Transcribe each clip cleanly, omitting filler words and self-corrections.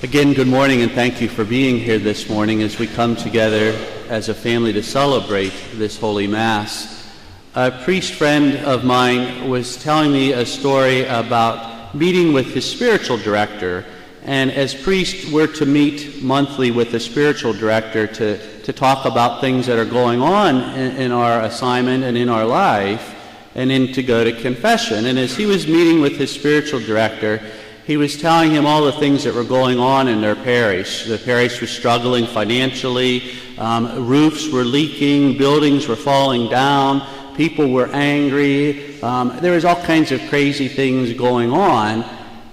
Again, good morning, and thank you for being here this morning as we come together as a family to celebrate this Holy Mass. A priest friend of mine was telling me a story about meeting with his spiritual director, and as priests, we're to meet monthly with the spiritual director to talk about things that are going on in our assignment and in our life, and then to go to confession. And as he was meeting with his spiritual director, he was telling him all the things that were going on in their parish. The parish was struggling financially, roofs were leaking, buildings were falling down, people were angry, there was all kinds of crazy things going on.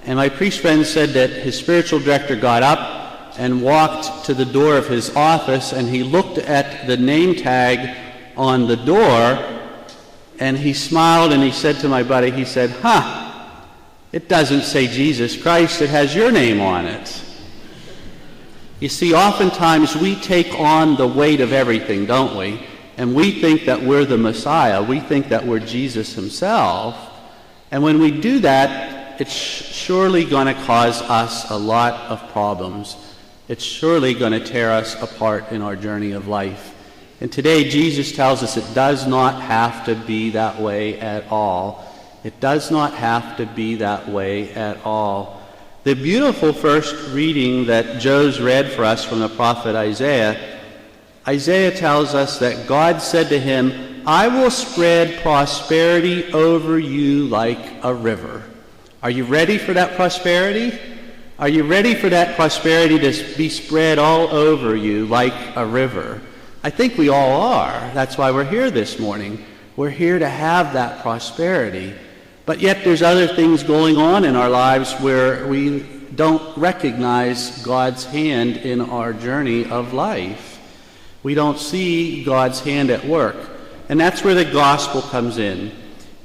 And my priest friend said that his spiritual director got up and walked to the door of his office, and he looked at the name tag on the door, and he smiled and he said to my buddy, he said, it doesn't say Jesus Christ, it has your name on it. You see, oftentimes we take on the weight of everything, don't we? And we think that we're the Messiah. We think that we're Jesus himself. And when we do that, it's surely going to cause us a lot of problems. It's surely going to tear us apart in our journey of life. And today, Jesus tells us it does not have to be that way at all. It does not have to be that way at all. The beautiful first reading that Joe's read for us from the prophet Isaiah tells us that God said to him, I will spread prosperity over you like a river. Are you ready for that prosperity? Are you ready for that prosperity to be spread all over you like a river? I think we all are. That's why we're here this morning. We're here to have that prosperity. But yet there's other things going on in our lives where we don't recognize God's hand in our journey of life. We don't see God's hand at work. And that's where the gospel comes in.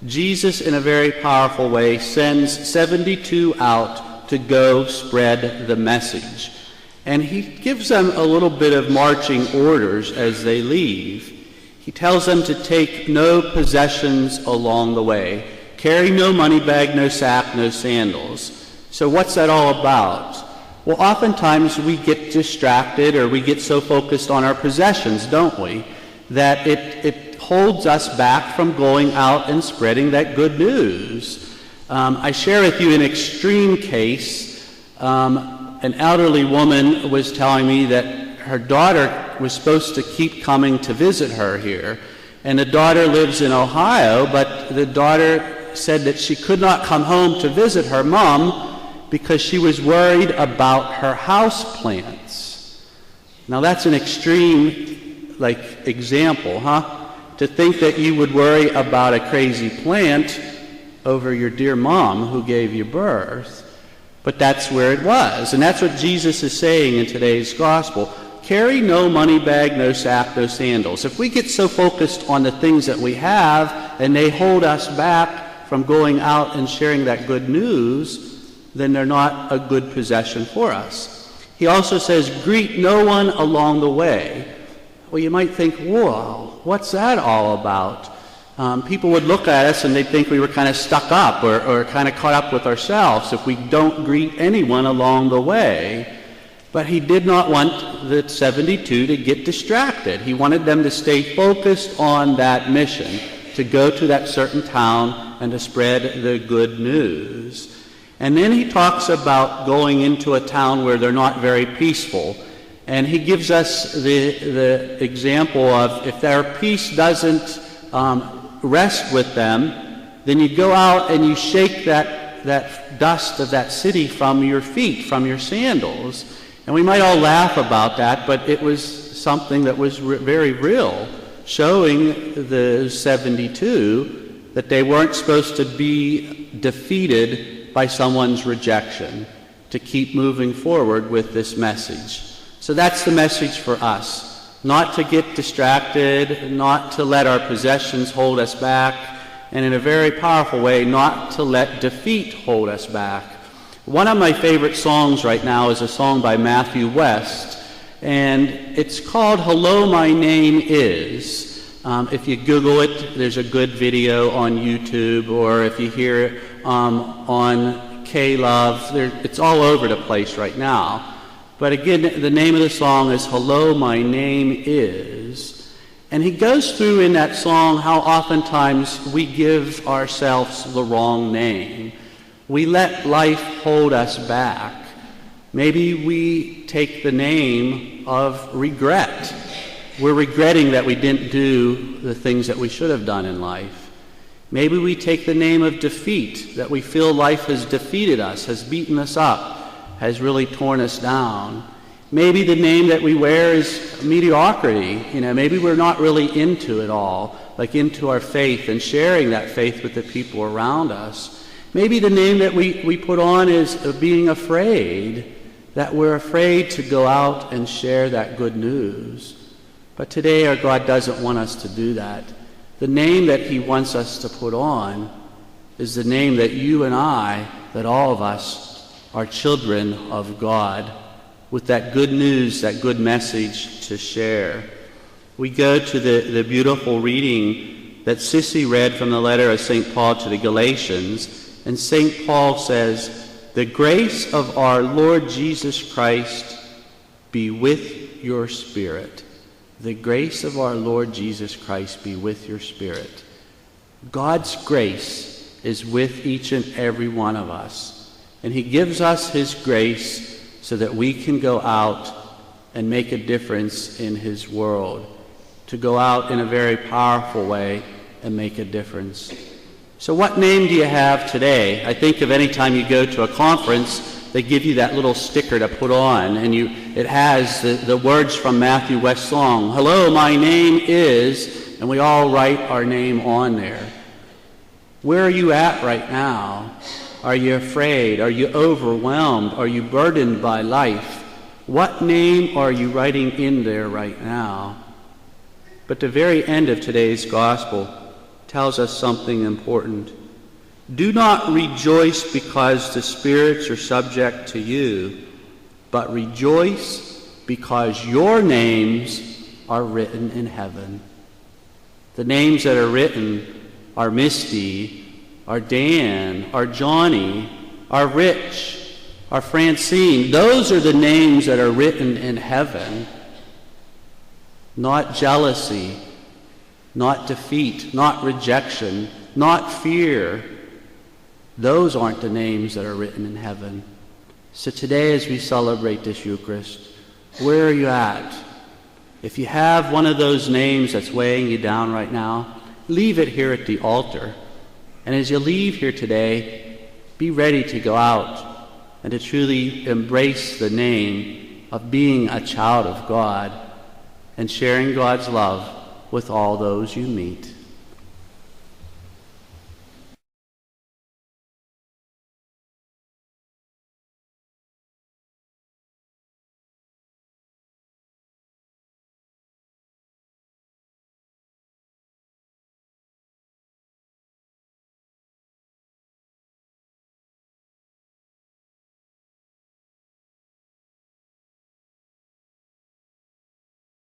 Jesus, in a very powerful way, sends 72 out to go spread the message. And he gives them a little bit of marching orders as they leave. He tells them to take no possessions along the way. Carry no money bag, no sack, no sandals. So what's that all about? Well, oftentimes we get distracted or we get so focused on our possessions, don't we, that it holds us back from going out and spreading that good news. I share with you an extreme case. An elderly woman was telling me that her daughter was supposed to keep coming to visit her here. And the daughter lives in Ohio, but the daughter said that she could not come home to visit her mom because she was worried about her house plants. Now that's an extreme example, to think that you would worry about a crazy plant over your dear mom who gave you birth. But that's where it was. And that's what Jesus is saying in today's gospel. Carry no money bag, no sack, no sandals. If we get so focused on the things that we have and they hold us back from going out and sharing that good news, then they're not a good possession for us. He also says, greet no one along the way. Well, you might think, whoa, what's that all about? People would look at us and they'd think we were kind of stuck up or kind of caught up with ourselves if we don't greet anyone along the way. But he did not want the 72 to get distracted. He wanted them to stay focused on that mission, to go to that certain town and to spread the good news. And then he talks about going into a town where they're not very peaceful. And he gives us the example of if their peace doesn't rest with them, then you go out and you shake that dust of that city from your feet, from your sandals. And we might all laugh about that, but it was something that was very real, showing the 72 that they weren't supposed to be defeated by someone's rejection, to keep moving forward with this message. So that's the message for us, not to get distracted, not to let our possessions hold us back, and in a very powerful way, not to let defeat hold us back. One of my favorite songs right now is a song by Matthew West, and it's called Hello, My Name Is. If you Google it, there's a good video on YouTube, or if you hear it on K-Love, it's all over the place right now. But again, the name of the song is Hello, My Name Is. And he goes through in that song how oftentimes we give ourselves the wrong name. We let life hold us back. Maybe we take the name of regret. We're regretting that we didn't do the things that we should have done in life. Maybe we take the name of defeat, that we feel life has defeated us, has beaten us up, has really torn us down. Maybe the name that we wear is mediocrity. Maybe we're not really into it all, like into our faith and sharing that faith with the people around us. Maybe the name that we put on is being afraid, that we're afraid to go out and share that good news. But today our God doesn't want us to do that. The name that he wants us to put on is the name that you and I, that all of us are children of God, with that good news, that good message to share. We go to the beautiful reading that Sissy read from the letter of St. Paul to the Galatians, and St. Paul says, "The grace of our Lord Jesus Christ be with your spirit." The grace of our Lord Jesus Christ be with your spirit. God's grace is with each and every one of us. And he gives us his grace so that we can go out and make a difference in his world, to go out in a very powerful way and make a difference. So what name do you have today? I think of any time you go to a conference, they give you that little sticker to put on, and it has the words from Matthew West's song, "Hello, my name is," and we all write our name on there. Where are you at right now? Are you afraid? Are you overwhelmed? Are you burdened by life? What name are you writing in there right now? But the very end of today's gospel tells us something important. Do not rejoice because the spirits are subject to you, but rejoice because your names are written in heaven. The names that are written are Misty, are Dan, are Johnny, are Rich, are Francine. Those are the names that are written in heaven. Not jealousy, not defeat, not rejection, not fear. Those aren't the names that are written in heaven. So today, as we celebrate this Eucharist, where are you at? If you have one of those names that's weighing you down right now, leave it here at the altar. And as you leave here today, be ready to go out and to truly embrace the name of being a child of God and sharing God's love with all those you meet.